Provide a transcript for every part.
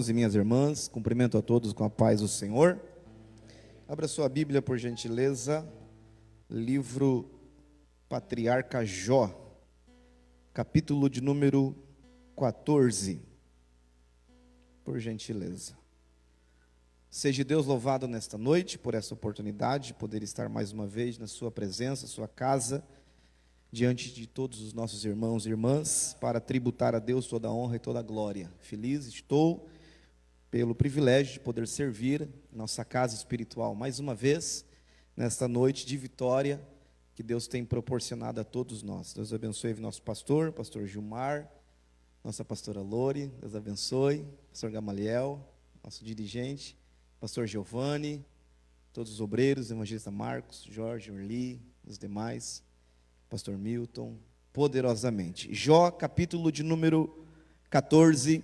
irmãos e minhas irmãs, cumprimento a todos com a paz do Senhor. Abra sua Bíblia, por gentileza, livro Patriarca Jó, capítulo de número 14, por gentileza. Seja Deus louvado nesta noite, por essa oportunidade de poder estar mais uma vez na sua presença, sua casa, diante de todos os nossos irmãos e irmãs, para tributar a Deus toda a honra e toda a glória. Feliz estou pelo privilégio de poder servir nossa casa espiritual mais uma vez, nesta noite de vitória que Deus tem proporcionado a todos nós. Deus abençoe nosso pastor Gilmar, nossa pastora Lore, Deus abençoe, pastor Gamaliel, nosso dirigente, pastor Giovanni, todos os obreiros, evangelista Marcos, Jorge, Orli, os demais, pastor Milton, poderosamente. Jó, capítulo de número 14,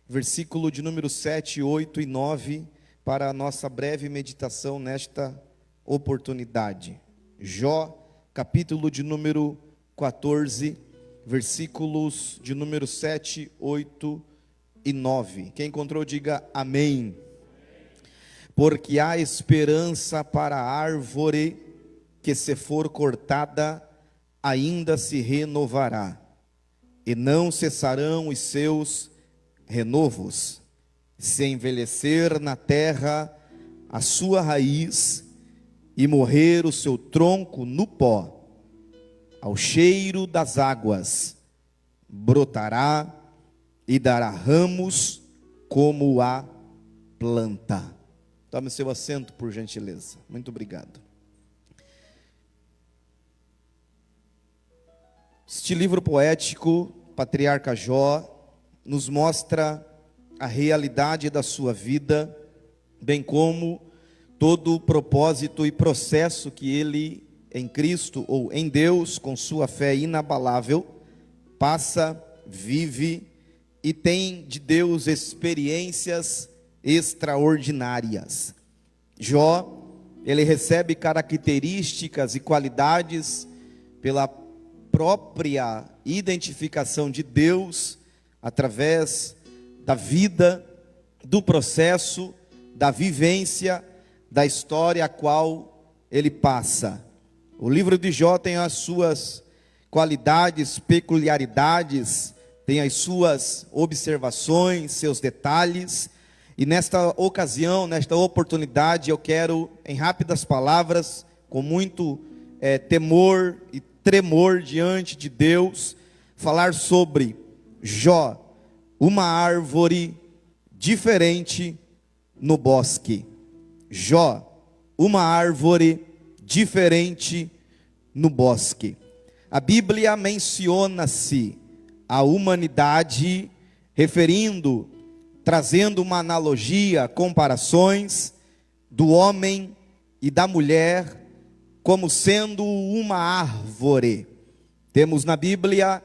versículo de número 7, 8 e 9, para a nossa breve meditação nesta oportunidade. Jó, capítulo de número 14, versículos de número 7, 8 e 9. Quem encontrou, diga amém. Porque há esperança para a árvore que, se for cortada, ainda se renovará, e não cessarão os seus renovos. Se envelhecer na terra a sua raiz, e morrer o seu tronco no pó, ao cheiro das águas, brotará e dará ramos como a planta. Tome seu assento, por gentileza. Muito obrigado. Este livro poético, Patriarca Jó, nos mostra a realidade da sua vida, bem como todo o propósito e processo que ele, em Cristo ou em Deus, com sua fé inabalável, passa, vive e tem de Deus experiências extraordinárias. Jó, ele recebe características e qualidades pela própria identificação de Deus, através da vida, do processo, da vivência, da história a qual ele passa. O livro de Jó tem as suas qualidades, peculiaridades, tem as suas observações, seus detalhes, e nesta ocasião, nesta oportunidade, eu quero, em rápidas palavras, com muito temor e tremor diante de Deus, falar sobre Jó, uma árvore diferente no bosque. Jó, uma árvore diferente no bosque. A Bíblia menciona-se a humanidade, trazendo uma analogia, comparações do homem e da mulher como sendo uma árvore. Temos na Bíblia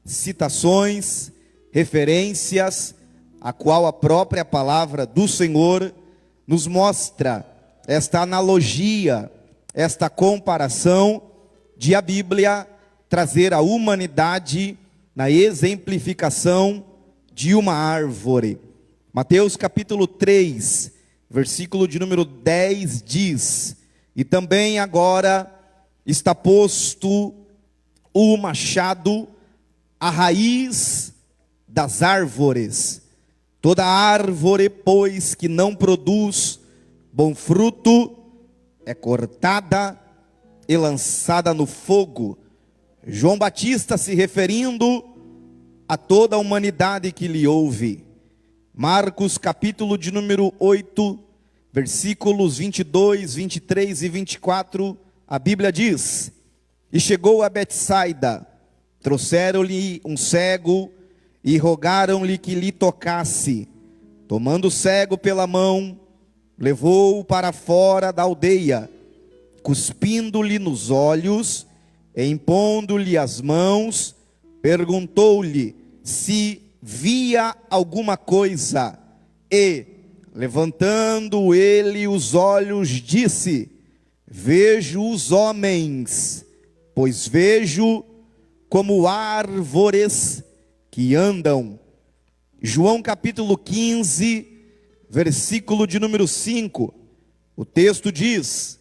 citações, referências, a qual a própria palavra do Senhor nos mostra esta analogia, esta comparação de a Bíblia trazer a humanidade na exemplificação de uma árvore. Mateus capítulo 3, versículo de número 10 diz: e também agora está posto o machado à raiz das árvores. Toda árvore, pois, que não produz bom fruto, é cortada e lançada no fogo. João Batista se referindo a toda a humanidade que lhe ouve. Marcos capítulo de número 8, versículos 22, 23 e 24, a Bíblia diz: e chegou a Betsaida, trouxeram-lhe um cego e rogaram-lhe que lhe tocasse. Tomando o cego pela mão, levou-o para fora da aldeia, cuspindo-lhe nos olhos, e impondo-lhe as mãos, perguntou-lhe se via alguma coisa, e, levantando ele os olhos, disse: vejo os homens, pois vejo como árvores que andam. João capítulo 15, versículo de número 5. O texto diz: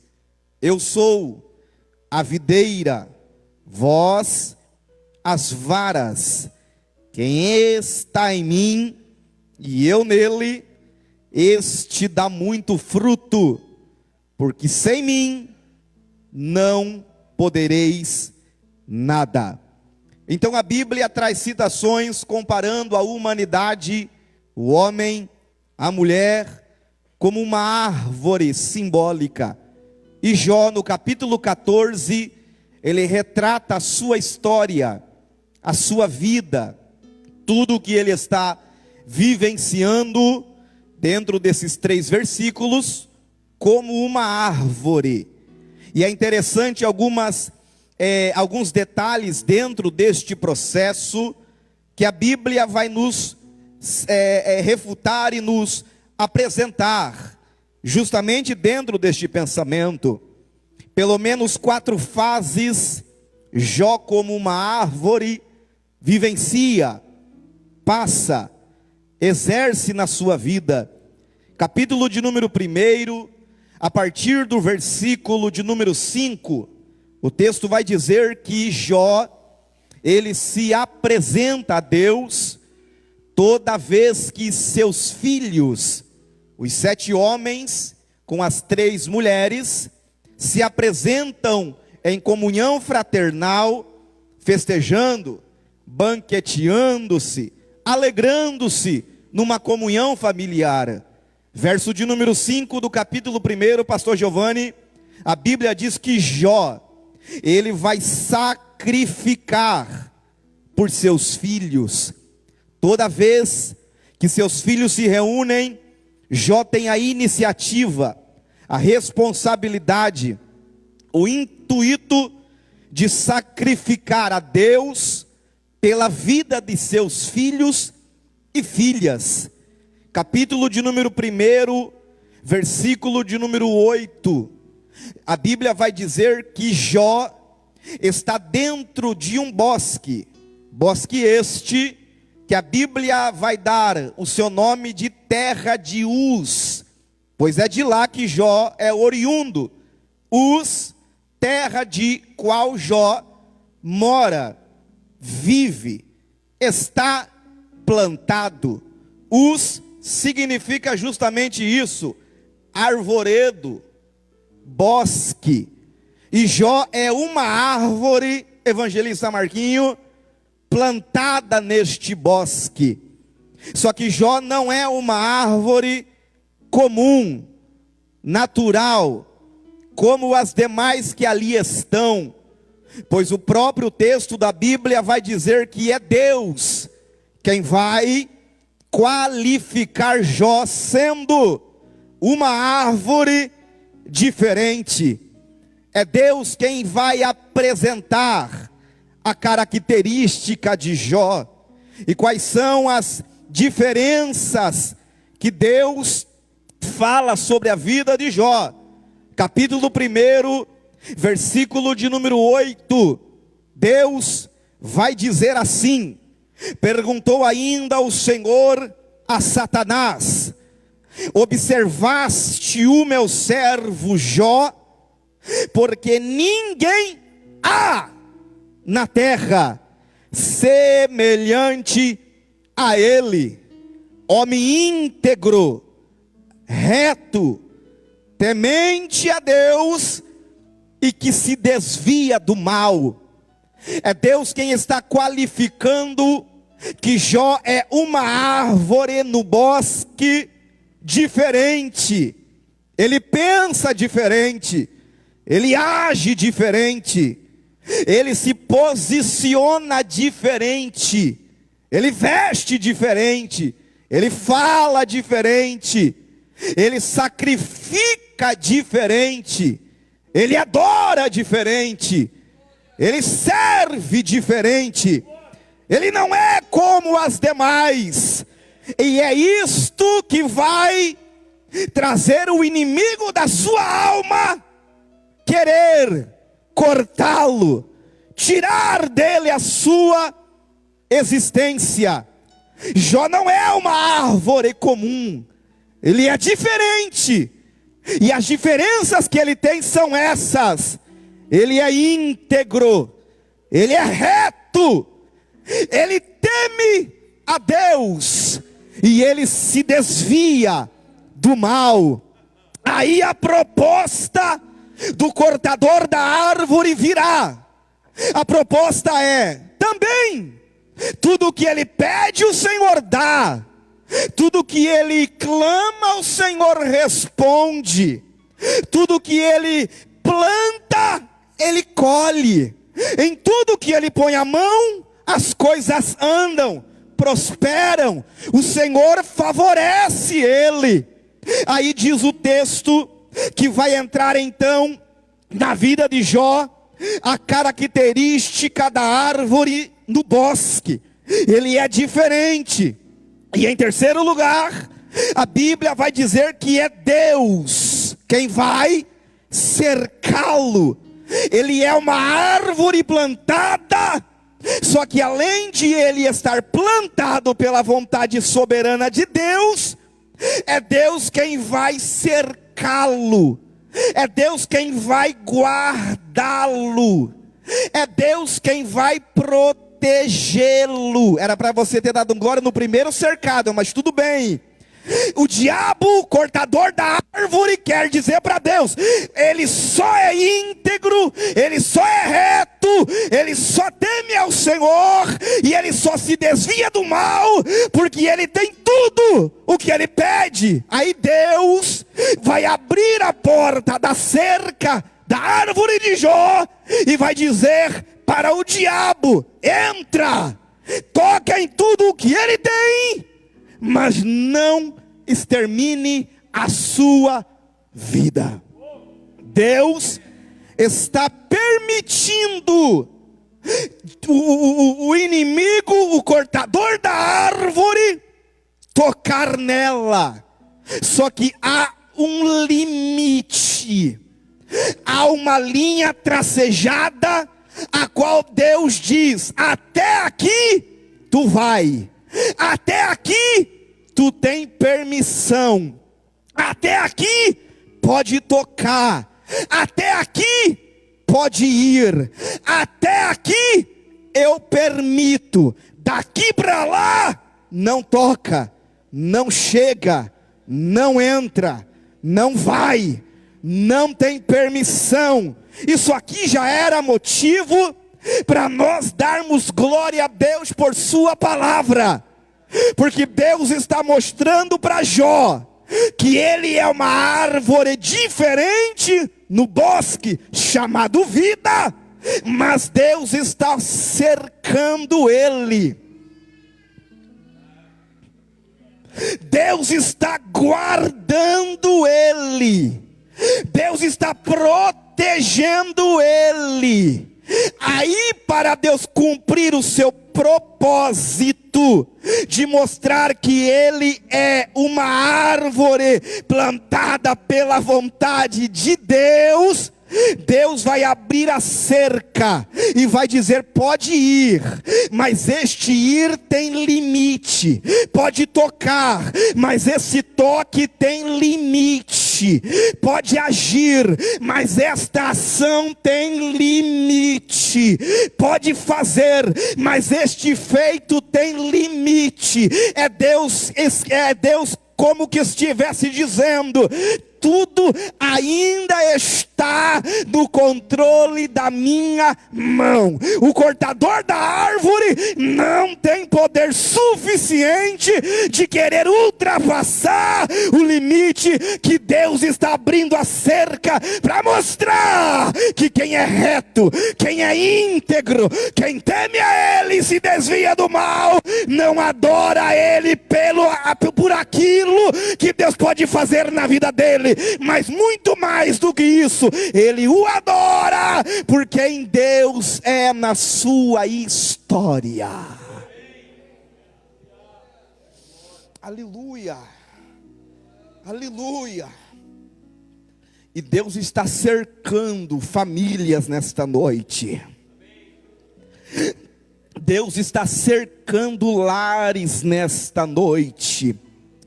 eu sou a videira, vós as varas. Quem está em mim e eu nele, este dá muito fruto, porque sem mim não podereis nada. Então a Bíblia traz citações comparando a humanidade, o homem, a mulher, como uma árvore simbólica. E Jó, no capítulo 14, ele retrata a sua história, a sua vida, tudo o que ele está vivenciando dentro desses 3 versículos, como uma árvore. E é interessante alguns detalhes dentro deste processo, que a Bíblia vai nos refutar e nos apresentar, justamente dentro deste pensamento. Pelo menos 4 fases, Jó como uma árvore vivencia, passa, exerce na sua vida. Capítulo de número 1, a partir do versículo de número 5, o texto vai dizer que Jó, ele se apresenta a Deus toda vez que seus filhos, os 7 homens com as 3 mulheres, se apresentam em comunhão fraternal, festejando, banqueteando-se, alegrando-se numa comunhão familiar. Verso de número 5 do capítulo 1, pastor Giovanni, a Bíblia diz que Jó, ele vai sacrificar por seus filhos. Toda vez que seus filhos se reúnem, Jó tem a iniciativa, a responsabilidade, o intuito de sacrificar a Deus pela vida de seus filhos e filhas. Capítulo de número 1, versículo de número 8. A Bíblia vai dizer que Jó está dentro de um bosque. Bosque este que a Bíblia vai dar o seu nome de terra de Uz, pois é de lá que Jó é oriundo. Uz, terra de qual Jó mora, vive, está plantado. Uz significa justamente isso, arvoredo, bosque. E Jó é uma árvore, evangelista Marquinho, plantada neste bosque. Só que Jó não é uma árvore comum, natural, como as demais que ali estão, pois o próprio texto da Bíblia vai dizer que é Deus quem vai qualificar Jó sendo uma árvore diferente. É Deus quem vai apresentar a característica de Jó. E quais são as diferenças que Deus fala sobre a vida de Jó? Capítulo 1, versículo de número 8. Deus vai dizer assim: perguntou ainda o Senhor a Satanás: observaste o meu servo Jó? Porque ninguém há na terra semelhante a ele, homem íntegro, reto, temente a Deus e que se desvia do mal. É Deus quem está qualificando que Jó é uma árvore no bosque diferente. Ele pensa diferente, ele age diferente, ele se posiciona diferente, ele veste diferente, ele fala diferente, ele sacrifica diferente, ele adora diferente, ele serve diferente, ele não é como as demais. E é isto que vai trazer o inimigo da sua alma querer cortá-lo, tirar dele a sua existência. Jó não é uma árvore comum, Ele é diferente. E as diferenças que ele tem são essas: ele é íntegro, ele é reto, ele teme a Deus e ele se desvia do mal. Aí a proposta do cortador da árvore virá. A proposta é: também tudo o que ele pede, o Senhor dá. Tudo que ele clama, o Senhor responde. Tudo que ele planta, ele colhe. Em tudo que ele põe a mão, as coisas andam, prosperam. O Senhor favorece ele. Aí diz o texto que vai entrar então na vida de Jó a característica da árvore no bosque. Ele é diferente. E em terceiro lugar, a Bíblia vai dizer que é Deus quem vai cercá-lo. Ele é uma árvore plantada, só que além de ele estar plantado pela vontade soberana de Deus, é Deus quem vai cercá-lo, é Deus quem vai guardá-lo, é Deus quem vai protegê-lo. Era para você ter dado glória no primeiro cercado, mas tudo bem. O diabo, o cortador da árvore, quer dizer para Deus: ele só é íntegro, ele só é reto, ele só teme ao Senhor, e ele só se desvia do mal, porque ele tem tudo o que ele pede. Aí Deus vai abrir a porta da cerca da árvore de Jó e vai dizer para o diabo: entra, toca em tudo o que ele tem, mas não extermine a sua vida. Deus está permitindo o inimigo, o cortador da árvore, tocar nela. Só que há um limite, há uma linha tracejada, a qual Deus diz: até aqui tu vai, até aqui tu tem permissão, até aqui pode tocar, até aqui pode ir, até aqui eu permito, daqui para lá não toca, não chega, não entra, não vai, não tem permissão. Isso aqui já era motivo para nós darmos glória a Deus por sua palavra, porque Deus está mostrando para Jó que ele é uma árvore diferente no bosque chamado vida, mas Deus está cercando ele, Deus está guardando ele, Deus está protegendo ele. Aí, para Deus cumprir o seu propósito de mostrar que ele é uma árvore plantada pela vontade de Deus, Deus vai abrir a cerca e vai dizer: pode ir, mas este ir tem limite. Pode tocar, mas esse toque tem limite. Pode agir, mas esta ação tem limite. Pode fazer, mas este feito tem limite. É Deus como que estivesse dizendo: tudo ainda está no controle da minha mão. O cortador da árvore não tem poder suficiente de querer ultrapassar o limite que Deus está abrindo a cerca para mostrar que quem é reto, quem é íntegro, quem teme a Ele e se desvia do mal, não adora a Ele por aquilo que Deus pode fazer na vida dele, mas muito mais do que isso, ele o adora, porque em Deus é na sua história. Aleluia, aleluia. E Deus está cercando famílias nesta noite. Deus está cercando lares nesta noite.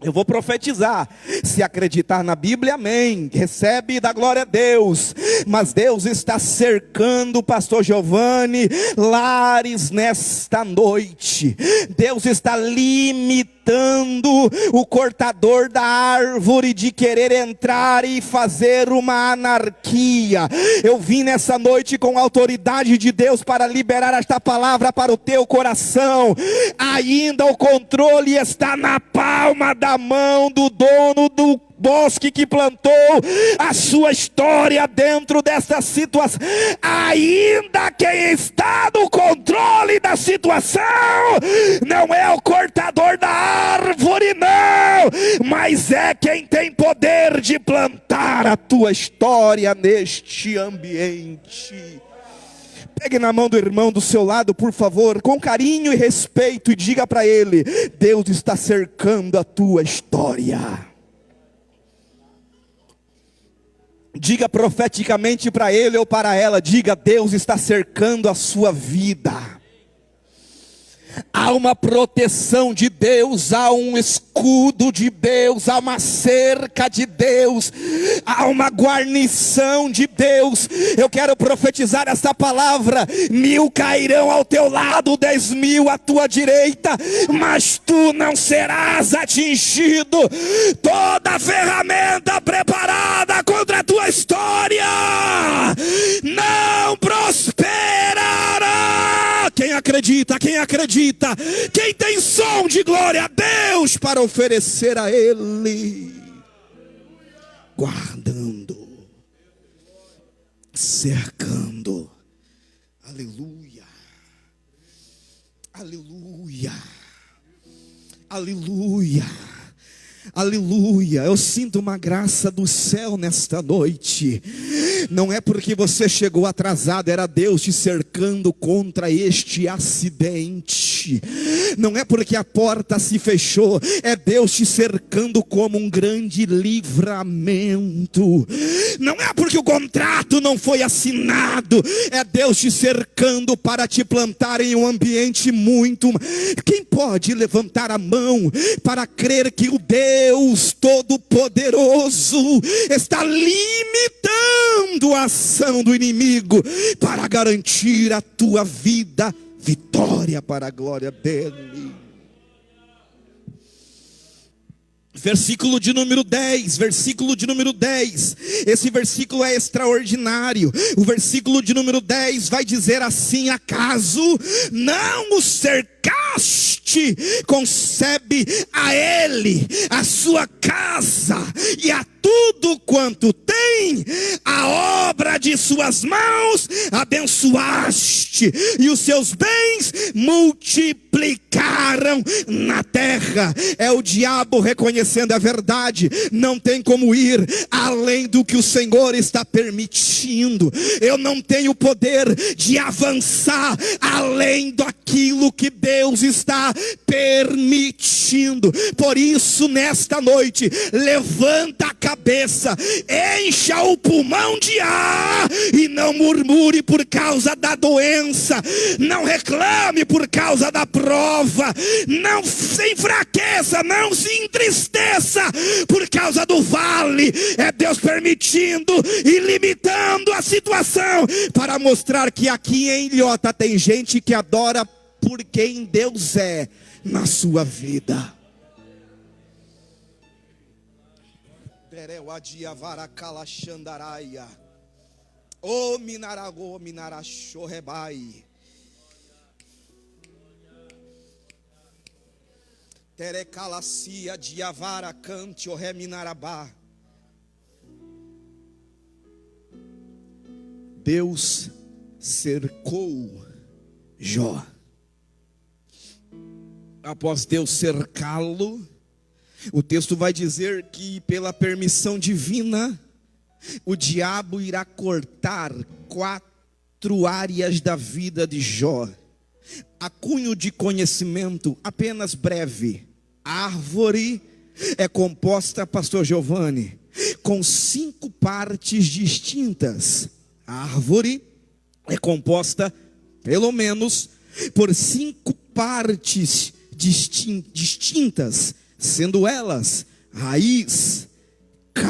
Eu vou profetizar: Se acreditar na Bíblia, amém. Recebe e dá glória a Deus. Mas Deus está cercando o pastor Giovanni, lares nesta noite. Deus está limitando o cortador da árvore de querer entrar e fazer uma anarquia. Eu vim nessa noite com a autoridade de Deus para liberar esta palavra para o teu coração. Ainda o controle está na palma da mão do dono do bosque que plantou a sua história dentro dessa situação. Ainda quem está no controle da situação não é o cortador da árvore, não, mas é quem tem poder de plantar a tua história neste ambiente. Pegue na mão do irmão do seu lado, por favor, com carinho e respeito, e diga para ele: Deus está cercando a tua história. Diga profeticamente para ele ou para ela, diga: Deus está cercando a sua vida. Há uma proteção de Deus, há um escudo de Deus, há uma cerca de Deus, há uma guarnição de Deus. Eu quero profetizar essa palavra: 1000 cairão ao teu lado, 10.000 à tua direita, mas tu não serás atingido. Toda ferramenta preparada contra a tua história não prosperará. Quem acredita? Quem acredita? Quem tem som de glória a Deus para oferecer a Ele? Guardando, cercando. Aleluia, aleluia, aleluia, aleluia. Eu sinto uma graça do céu nesta noite. Não é porque você chegou atrasado, era Deus te cercando contra este acidente. Não é porque a porta se fechou, é Deus te cercando como um grande livramento. Não é porque o contrato não foi assinado, é Deus te cercando para te plantar em um ambiente muito... Quem pode levantar a mão para crer que o Deus Todo-Poderoso está limitando a ação do inimigo para garantir a tua vida vitória para a glória dele? Versículo de número 10, versículo de número 10, esse versículo é extraordinário. O versículo de número 10 vai dizer assim: acaso não o cercaste, concebe a ele, a sua casa e a tudo quanto tem, a obra de suas mãos abençoaste, e os seus bens multiplicaram na terra. É o diabo reconhecendo a verdade. Não tem como ir além do que o Senhor está permitindo. Eu não tenho poder de avançar além daquilo que Deus está permitindo. Por isso, nesta noite, levanta a cabeça, encha o pulmão de ar e não murmure por causa da doença, não reclame por causa da prova, não se enfraqueça, não se entristeça por causa do vale. É Deus permitindo e limitando a situação para mostrar que aqui em Ilhota tem gente que adora por quem Deus é na sua vida. O minarago minarachorrebai. Terecalacia diavara cante o reminarabá. Deus cercou Jó. Após Deus cercá-lo, o texto vai dizer que pela permissão divina, o diabo irá cortar 4 áreas da vida de Jó. A cunho de conhecimento apenas breve: a árvore é composta, pastor Giovanni, com 5 partes distintas. A árvore é composta, pelo menos, por 5 partes distintas, sendo elas raiz,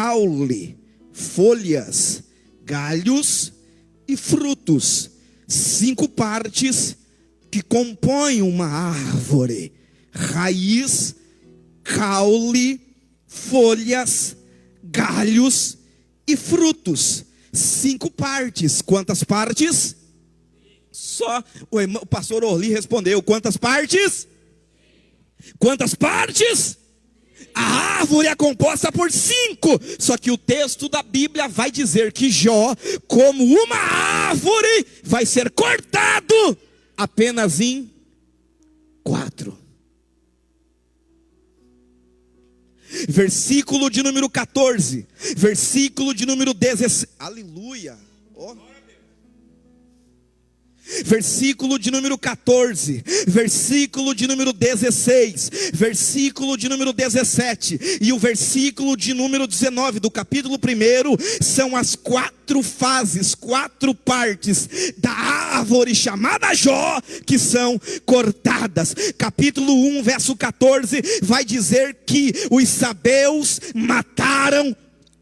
caule, folhas, galhos e frutos. 5 partes que compõem uma árvore: raiz, caule, folhas, galhos e frutos. 5 partes. Quantas partes? Só o pastor Orli respondeu: quantas partes? Quantas partes? A árvore é composta por 5. Só que o texto da Bíblia vai dizer que Jó, como uma árvore, vai ser cortado apenas em 4. Versículo de número 14. Versículo de número 16. Aleluia. Oh. Versículo de número 14, versículo de número 16, versículo de número 17 e o versículo de número 19 do capítulo 1 são as 4 fases, 4 partes da árvore chamada Jó que são cortadas. Capítulo 1, verso 14 vai dizer que os sabeus mataram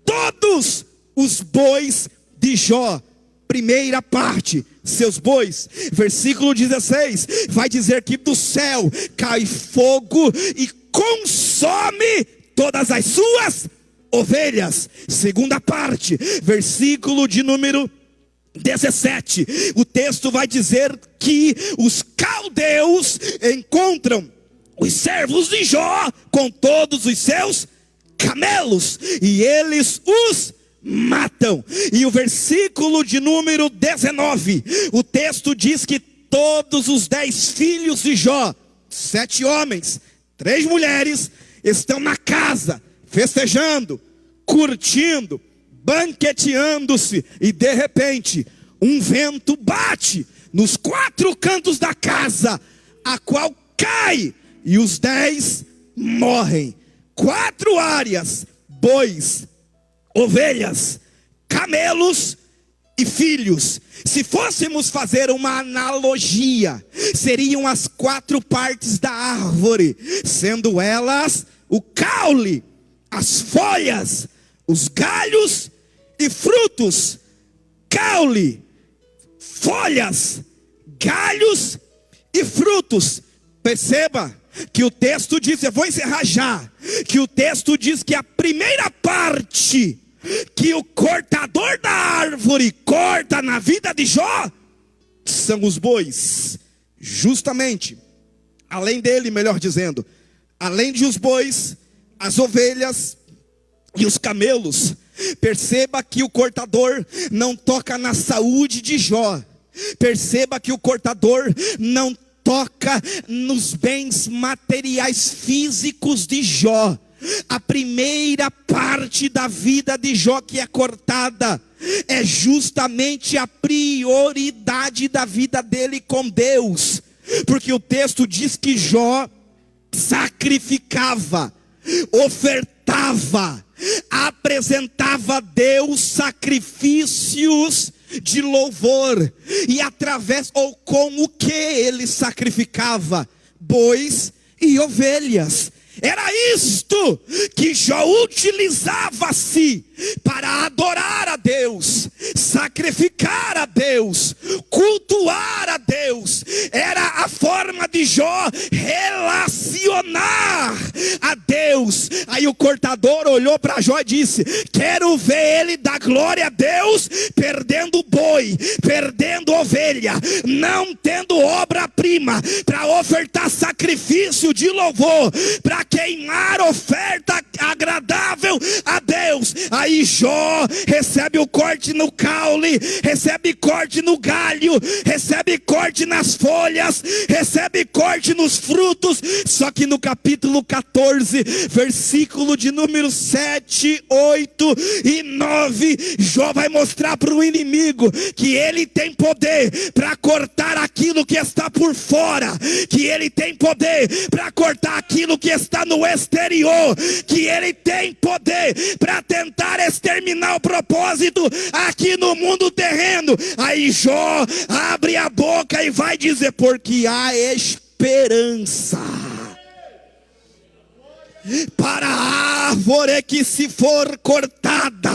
todos os bois de Jó. Primeira parte, seus bois. Versículo 16 vai dizer que do céu cai fogo e consome todas as suas ovelhas. Segunda parte, versículo de número 17, o texto vai dizer que os caldeus encontram os servos de Jó com todos os seus camelos e eles os matam. E o versículo de número 19, o texto diz que todos os 10 filhos de Jó, 7 homens, 3 mulheres, estão na casa, festejando, curtindo, banqueteando-se, e de repente, um vento bate nos 4 cantos da casa, a qual cai, e os 10 morrem. 4 áreas: bois, ovelhas, camelos e filhos. Se fôssemos fazer uma analogia, seriam as 4 partes da árvore, sendo elas o caule, as folhas, os galhos e frutos. Caule, folhas, galhos e frutos. Perceba que o texto diz, eu vou encerrar já, que o texto diz que a primeira parte que o cortador da árvore corta na vida de Jó são os bois. Justamente, além dele, melhor dizendo, além de os bois, as ovelhas e os camelos. Perceba que o cortador não toca na saúde de Jó. Perceba que o cortador não toca nos bens materiais físicos de Jó. A primeira parte da vida de Jó que é cortada é justamente a prioridade da vida dele com Deus. Porque o texto diz que Jó sacrificava, ofertava, apresentava a Deus sacrifícios de louvor. E através, ou com o que ele sacrificava? Bois e ovelhas. Era isto que Jó utilizava-se para adorar a Deus, sacrificar a Deus, cultuar a Deus. Era a forma de Jó relacionar a Deus. Aí o cortador olhou para Jó e disse: quero ver ele dar glória a Deus, perdendo boi, perdendo ovelha, não tendo obra-prima para ofertar sacrifício de louvor, para queimar oferta agradável a Deus. Aí Jó recebe o corte no caule, recebe corte no galho, recebe corte nas folhas, recebe corte nos frutos. Só que no capítulo 14, versículo de número 7, 8 e 9, Jó vai mostrar para o inimigo que ele tem poder para cortar aquilo que está por fora, que ele tem poder para cortar aquilo que está no exterior, que ele tem poder para tentar exterminar o propósito aqui no mundo terreno. Aí Jó abre a boca e vai dizer: porque há esperança. Para a árvore que se for cortada,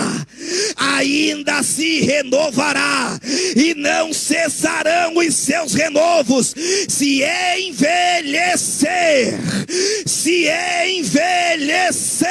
ainda se renovará, e não cessarão os seus renovos. Se envelhecer, se envelhecer,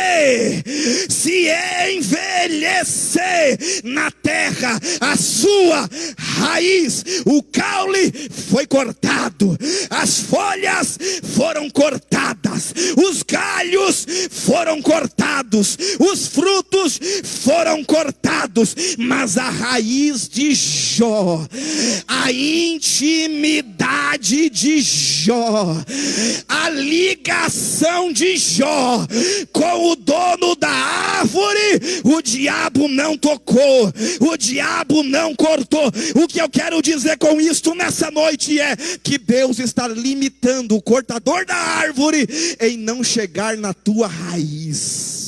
se envelhecer na terra a sua raiz, o caule foi cortado, as folhas foram cortadas, os galhos foram cortados, os frutos foram cortados, mas a raiz de Jó, a intimidade de Jó, a ligação de Jó com o dono da árvore, o diabo não tocou, o diabo não cortou. O que eu quero dizer com isto nessa noite é que Deus está limitando o cortador da árvore em não chegar na tua raiz.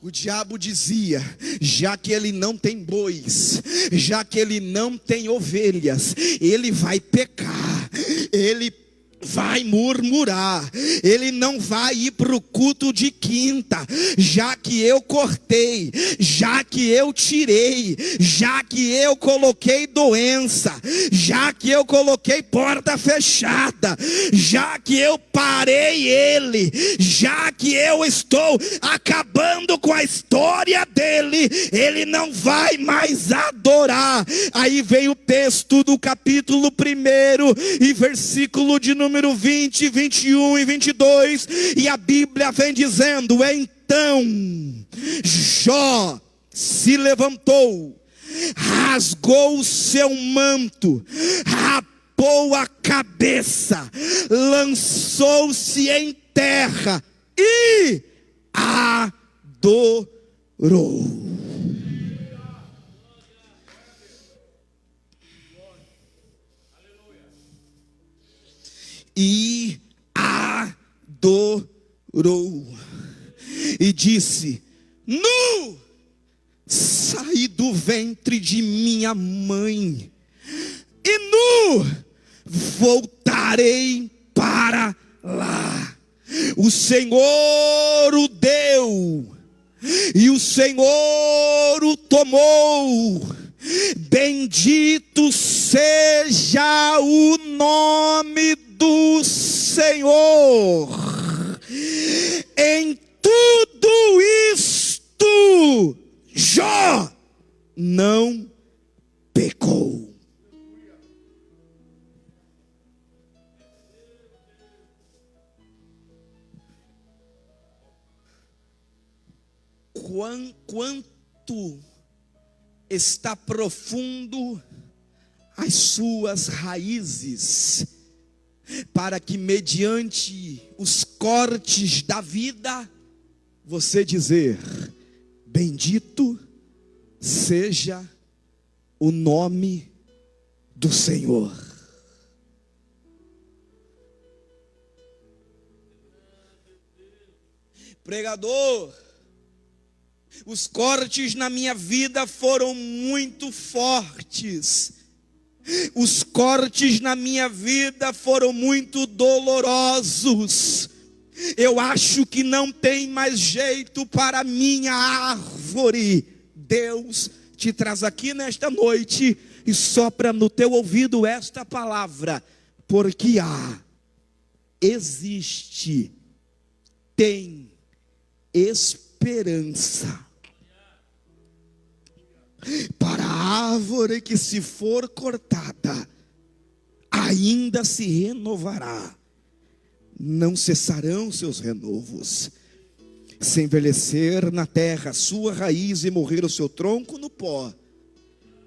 O diabo dizia: já que ele não tem bois, já que ele não tem ovelhas, ele vai pecar, ele vai murmurar, ele não vai ir para o culto de quinta, já que eu cortei, já que eu tirei, já que eu coloquei doença, já que eu coloquei porta fechada, já que eu parei ele, já que eu estou acabando com a história dele, ele não vai mais adorar. Aí vem o texto do capítulo 1 e versículo de número 20, 21 e 22, e a Bíblia vem dizendo: então Jó se levantou, rasgou o seu manto, rapou a cabeça, lançou-se em terra e adorou. E adorou, e disse: nu saí do ventre de minha mãe, e nu voltarei para lá. O Senhor o deu, e o Senhor o tomou. Bendito seja o nome do Senhor. Em tudo isto Jó não pecou. Quanto está profundo as suas raízes, para que mediante os cortes da vida, você dizer: bendito seja o nome do Senhor. Pregador, os cortes na minha vida foram muito fortes. Os cortes na minha vida foram muito dolorosos. Eu acho que não tem mais jeito para a minha árvore. Deus te traz aqui nesta noite e sopra no teu ouvido esta palavra: porque existe, tem esperança para a árvore que, se for cortada, ainda se renovará, não cessarão seus renovos. Se envelhecer na terra a sua raiz e morrer o seu tronco no pó,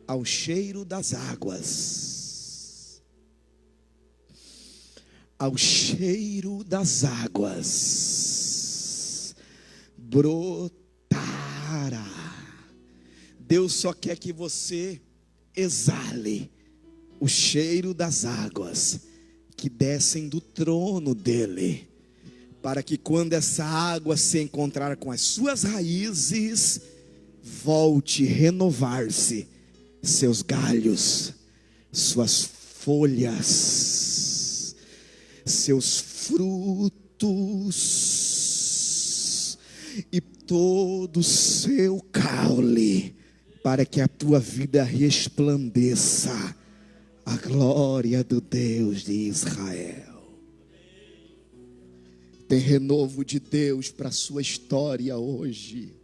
ao cheiro das águas, ao cheiro das águas brotará. Deus só quer que você exale o cheiro das águas que descem do trono dele, para que quando essa água se encontrar com as suas raízes, volte a renovar-se seus galhos, suas folhas, seus frutos e todo o seu caule, para que a tua vida resplandeça a glória do Deus de Israel. Tem renovo de Deus para a sua história hoje.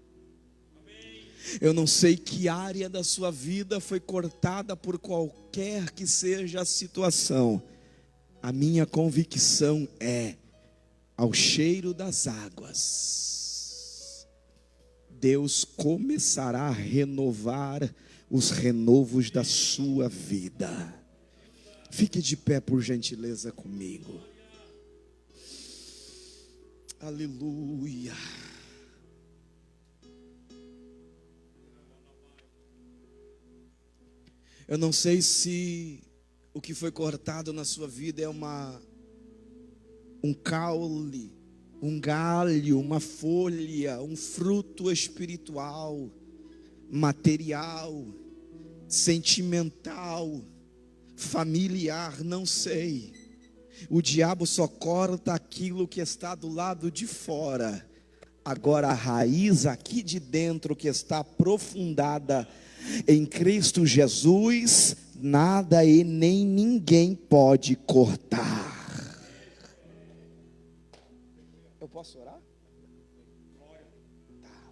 Eu não sei que área da sua vida foi cortada por qualquer que seja a situação. A minha convicção é, ao cheiro das águas, Deus começará a renovar os renovos da sua vida. Fique de pé, por gentileza, comigo. Aleluia. Eu não sei se o que foi cortado na sua vida é um caule, um galho, uma folha, um fruto espiritual, material, sentimental, familiar, não sei. O diabo só corta aquilo que está do lado de fora. Agora a raiz aqui de dentro, que está aprofundada em Cristo Jesus, nada e nem ninguém pode cortar. Eu posso orar? Tá.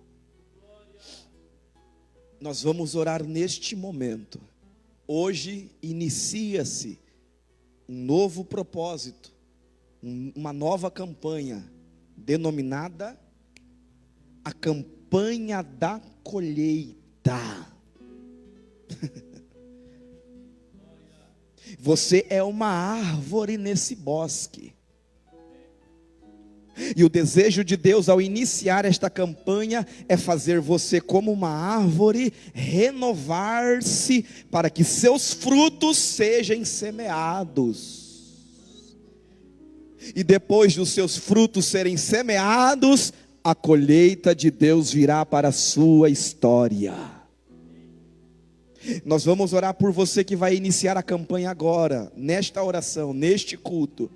Nós vamos orar neste momento. Hoje inicia-se um novo propósito, uma nova campanha, denominada a campanha da colheita. Você é uma árvore nesse bosque. E o desejo de Deus ao iniciar esta campanha é fazer você, como uma árvore, renovar-se para que seus frutos sejam semeados. E depois dos seus frutos serem semeados, a colheita de Deus virá para a sua história. Nós vamos orar por você que vai iniciar a campanha agora, nesta oração, neste culto.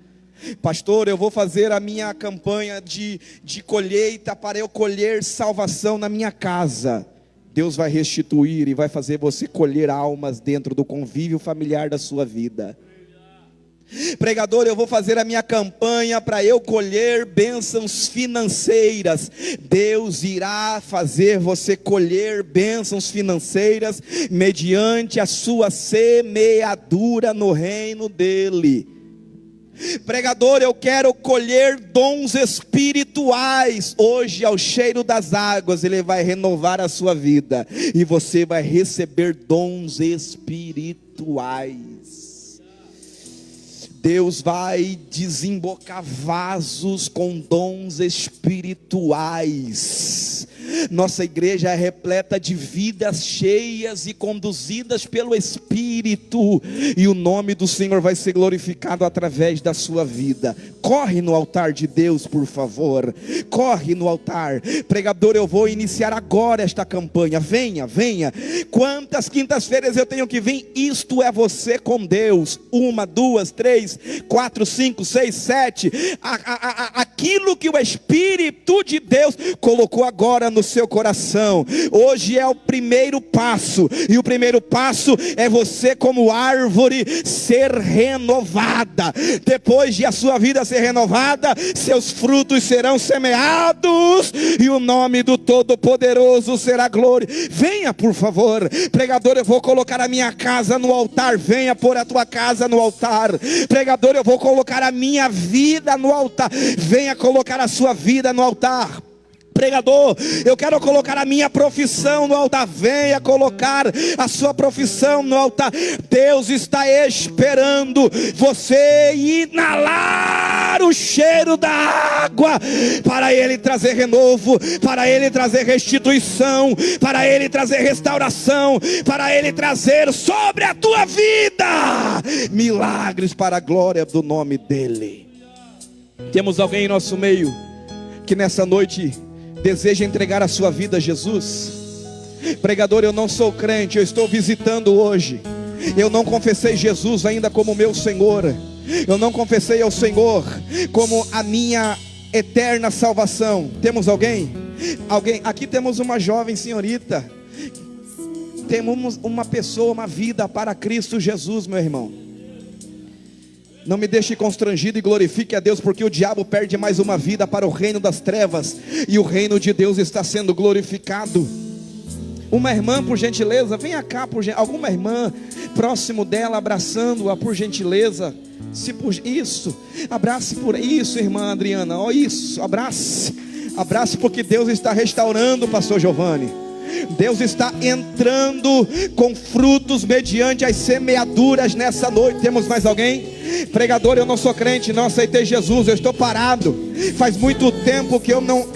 Pastor, eu vou fazer a minha campanha de colheita para eu colher salvação na minha casa. Deus vai restituir e vai fazer você colher almas dentro do convívio familiar da sua vida. Pregador, eu vou fazer a minha campanha para eu colher bênçãos financeiras. Deus irá fazer você colher bênçãos financeiras mediante a sua semeadura no reino dele. Pregador, eu quero colher dons espirituais. Hoje, ao cheiro das águas, ele vai renovar a sua vida e você vai receber dons espirituais. Deus vai desembocar vasos com dons espirituais. Nossa igreja é repleta de vidas cheias e conduzidas pelo Espírito, e o nome do Senhor vai ser glorificado através da sua vida. Corre no altar de Deus, por favor. Corre no altar. Pregador, eu vou iniciar agora esta campanha. Venha, venha. Quantas quintas-feiras eu tenho que vir? Isto é você com Deus. 1, 2, 3, 4, 5, 6, 7. Aquilo que o Espírito de Deus colocou agora no seu coração. Hoje é o primeiro passo. E o primeiro passo é você, como árvore, ser renovada. Depois de a sua vida ser renovada, seus frutos serão semeados e o nome do Todo-Poderoso será glória. Venha, por favor. Pregador, eu vou colocar a minha casa no altar. Venha pôr a tua casa no altar. Pregador, eu vou colocar a minha vida no altar. Venha colocar a sua vida no altar. Pregador, eu quero colocar a minha profissão no altar. Venha colocar a sua profissão no altar. Deus está esperando você inalar o cheiro da água, para Ele trazer renovo, para Ele trazer restituição, para Ele trazer restauração, para Ele trazer sobre a tua vida milagres para a glória do nome dEle. Temos alguém em nosso meio que nessa noite deseja entregar a sua vida a Jesus? Pregador, eu não sou crente, eu estou visitando hoje. Eu não confessei Jesus ainda como meu Senhor. Eu não confessei ao Senhor como a minha eterna salvação. Temos alguém? Alguém? Aqui temos uma jovem senhorita. Temos uma pessoa, uma vida para Cristo Jesus, meu irmão. Não me deixe constrangido e glorifique a Deus, porque o diabo perde mais uma vida para o reino das trevas, e o reino de Deus está sendo glorificado. Uma irmã, por gentileza, venha cá, alguma irmã próximo dela, abraçando-a, por gentileza. Isso, abrace por isso, irmã Adriana, isso, abrace, porque Deus está restaurando, pastor Giovanni. Deus está entrando com frutos mediante as semeaduras nessa noite. Temos mais alguém? Pregador, eu não sou crente, não aceitei Jesus, eu estou parado. Faz muito tempo que eu não